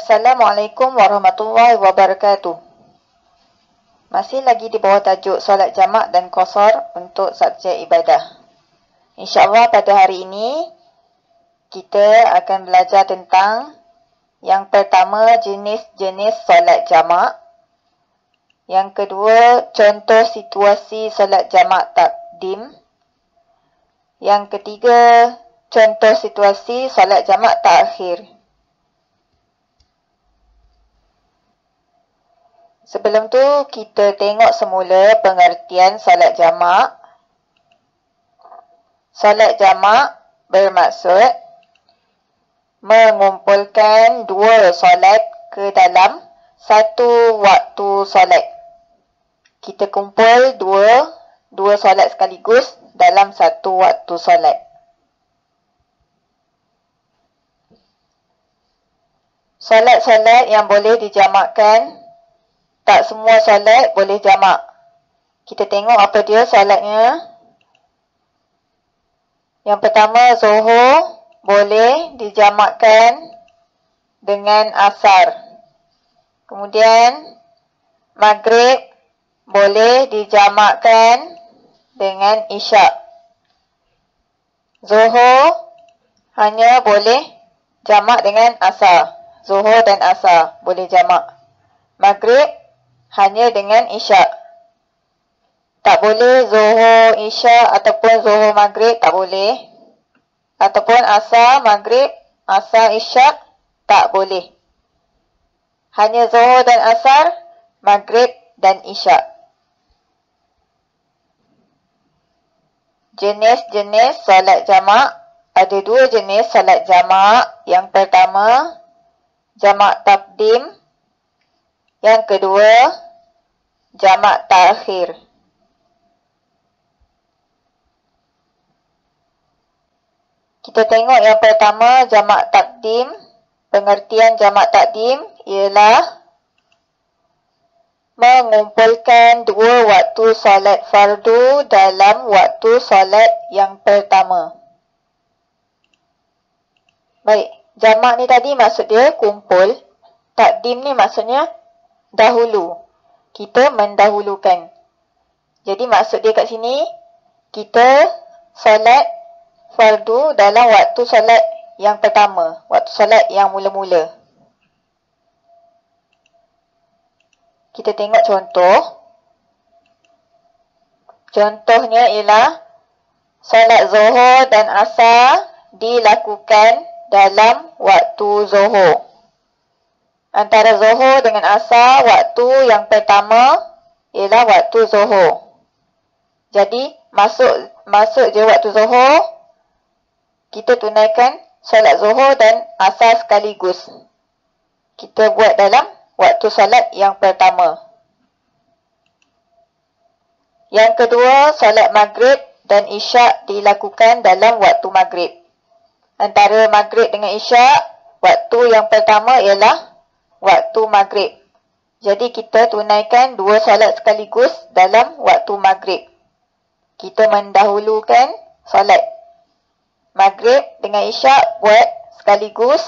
Assalamualaikum warahmatullahi wabarakatuh. Masih lagi di bawah tajuk solat jamak dan qasar untuk subjek ibadah. InsyaAllah pada hari ini kita akan belajar tentang yang pertama jenis-jenis solat jamak. Yang kedua contoh situasi solat jamak takdim. Yang ketiga contoh situasi solat jamak takhir. Sebelum tu, kita tengok semula pengertian solat jamak. Solat jamak bermaksud mengumpulkan dua solat ke dalam satu waktu solat. Kita kumpul dua solat sekaligus dalam satu waktu solat. Solat-solat yang boleh dijamakkan, tak semua solat boleh jamak. Kita tengok apa dia solatnya. Yang pertama, Zuhur boleh dijamakkan dengan Asar. Kemudian, Maghrib boleh dijamakkan dengan Isyak. Zuhur hanya boleh jamak dengan Asar. Zuhur dan Asar boleh jamak. Maghrib hanya dengan Isyak. Tak boleh Zuhur Isyak ataupun Zuhur Maghrib, tak boleh. Ataupun Asar Maghrib, Asar Isyak, tak boleh. Hanya Zuhur dan Asar, Maghrib dan Isyak. Jenis-jenis solat jamak. Ada dua jenis solat jamak. Yang pertama, jamak takdim. Yang kedua, jamak takhir. Kita tengok yang pertama, jamak takdim. Pengertian jamak takdim ialah mengumpulkan dua waktu solat fardu dalam waktu solat yang pertama. Baik, jamak ni tadi maksud dia kumpul. Takdim ni maksudnya dahulu. Kita mendahulukan. Jadi maksud dia kat sini, kita solat fardu dalam waktu solat yang pertama. Waktu solat yang mula-mula. Kita tengok contoh. Contohnya ialah solat Zuhur dan Asar dilakukan dalam waktu Zuhur. Antara Zuhur dengan Asar, waktu yang pertama ialah waktu Zuhur. Jadi, masuk je waktu Zuhur, kita tunaikan solat Zuhur dan Asar sekaligus. Kita buat dalam waktu solat yang pertama. Yang kedua, solat Maghrib dan Isyak dilakukan dalam waktu Maghrib. Antara Maghrib dengan Isyak, waktu yang pertama ialah waktu Maghrib. Jadi kita tunaikan dua solat sekaligus dalam waktu Maghrib. Kita mendahulukan solat Maghrib dengan Isyak buat sekaligus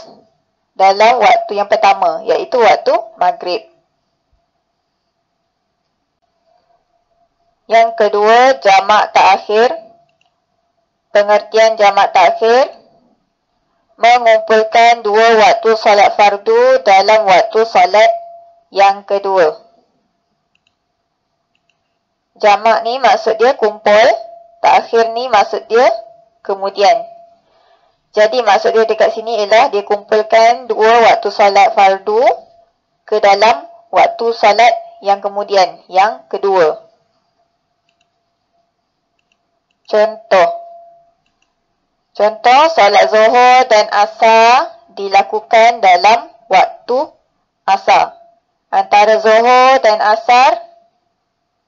dalam waktu yang pertama, iaitu waktu Maghrib. Yang kedua, jamak takhir. Pengertian jamak takhir mengumpulkan dua waktu solat fardu dalam waktu solat yang kedua. Jamak ni maksud dia kumpul, takhir ni maksud dia kemudian. Jadi maksud dia dekat sini ialah dia kumpulkan dua waktu solat fardu ke dalam waktu solat yang kemudian, yang kedua. Contoh, solat Zuhur dan Asar dilakukan dalam waktu Asar. Antara Zuhur dan Asar,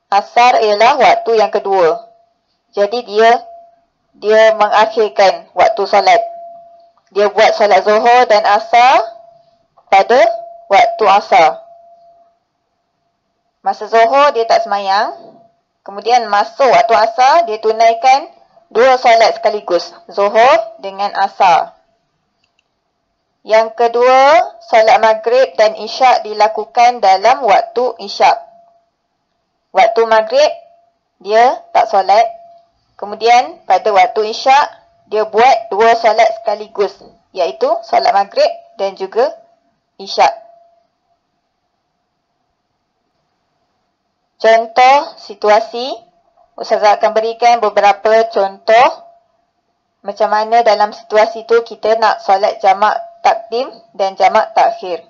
Asar ialah waktu yang kedua. Jadi dia mengakhirkan waktu solat. Dia buat solat Zuhur dan Asar pada waktu Asar. Masa Zuhur dia tak semayang. Kemudian masuk waktu Asar, dia tunaikan dua solat sekaligus. Zuhur dengan Asar. Yang kedua, solat maghrib dan isyak dilakukan dalam waktu isyak. Waktu maghrib, dia tak solat. Kemudian, pada waktu isyak, dia buat 2 solat sekaligus, iaitu solat maghrib dan juga isyak. Contoh situasi, Ustazah akan berikan beberapa contoh macam mana dalam situasi itu kita nak solat jamak takdim dan jamak takhir.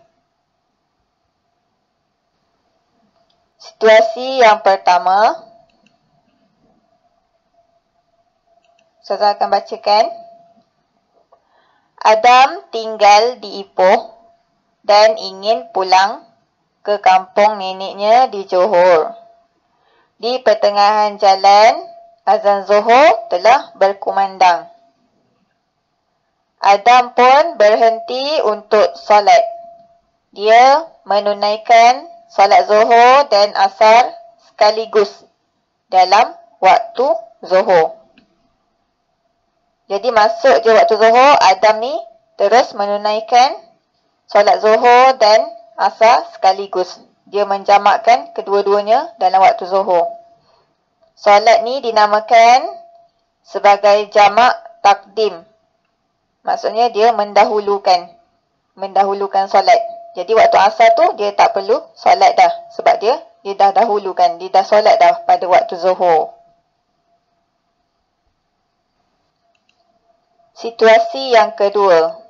Situasi yang pertama, Ustazah akan bacakan. Adam tinggal di Ipoh dan ingin pulang ke kampung neneknya di Johor. Di pertengahan jalan, azan Zuhur telah berkumandang. Adam pun berhenti untuk solat. Dia menunaikan solat Zuhur dan Asar sekaligus dalam waktu Zuhur. Jadi masuk je waktu Zuhur, Adam ni terus menunaikan solat Zuhur dan Asar sekaligus. Dia menjamakkan kedua-duanya dalam waktu Zuhur. Solat ni dinamakan sebagai jamak takdim. Maksudnya dia mendahulukan solat. Jadi waktu asar tu dia tak perlu solat dah. Sebab dia dah dahulukan. Dia dah solat dah pada waktu Zuhur. Situasi yang kedua.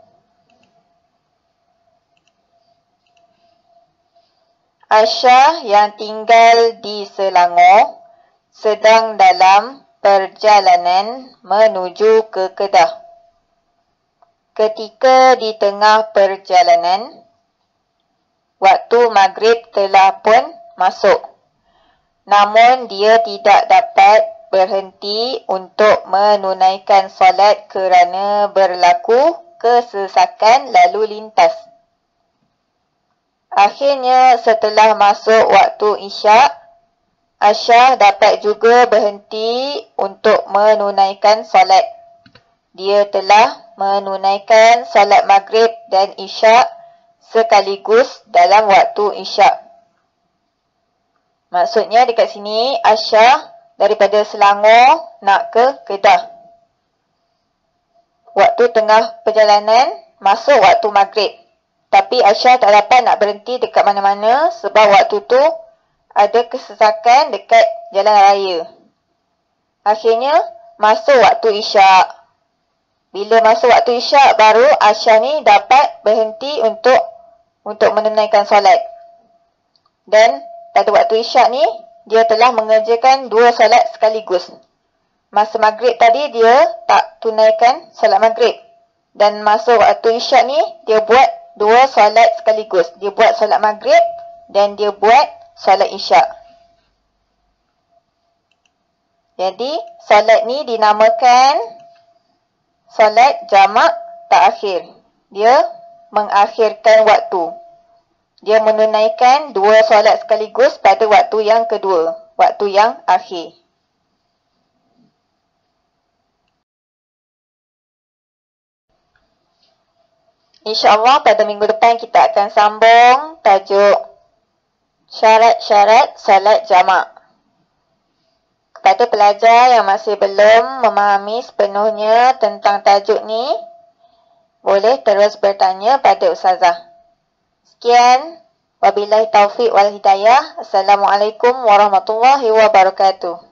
Aisyah yang tinggal di Selangor sedang dalam perjalanan menuju ke Kedah. Ketika di tengah perjalanan, waktu maghrib telah pun masuk. Namun dia tidak dapat berhenti untuk menunaikan solat kerana berlaku kesesakan lalu lintas. Akhirnya setelah masuk waktu isyak, Aisyah dapat juga berhenti untuk menunaikan solat. Dia telah menunaikan solat maghrib dan isyak sekaligus dalam waktu isyak. Maksudnya dekat sini Aisyah daripada Selangor nak ke Kedah. Waktu tengah perjalanan masuk waktu maghrib. Tapi Aisyah tak dapat nak berhenti dekat mana-mana sebab waktu tu ada kesesakan dekat jalan raya. Akhirnya masuk waktu isyak. Bila masuk waktu isyak baru Aisyah ni dapat berhenti untuk menunaikan solat. Dan pada waktu isyak ni dia telah mengerjakan 2 solat sekaligus. Masa maghrib tadi dia tak tunaikan solat maghrib. Dan masuk waktu isyak ni dia buat 2 solat sekaligus. Dia buat solat maghrib dan dia buat solat isyak. Jadi solat ni dinamakan solat jamak takhir. Dia mengakhirkan waktu. Dia menunaikan 2 solat sekaligus pada waktu yang kedua. Waktu yang akhir. InsyaAllah pada minggu depan kita akan sambung tajuk syarat-syarat solat jamak. Kepada pelajar yang masih belum memahami sepenuhnya tentang tajuk ni, boleh terus bertanya pada Ustazah. Sekian, wabillahi taufiq wal hidayah. Assalamualaikum warahmatullahi wabarakatuh.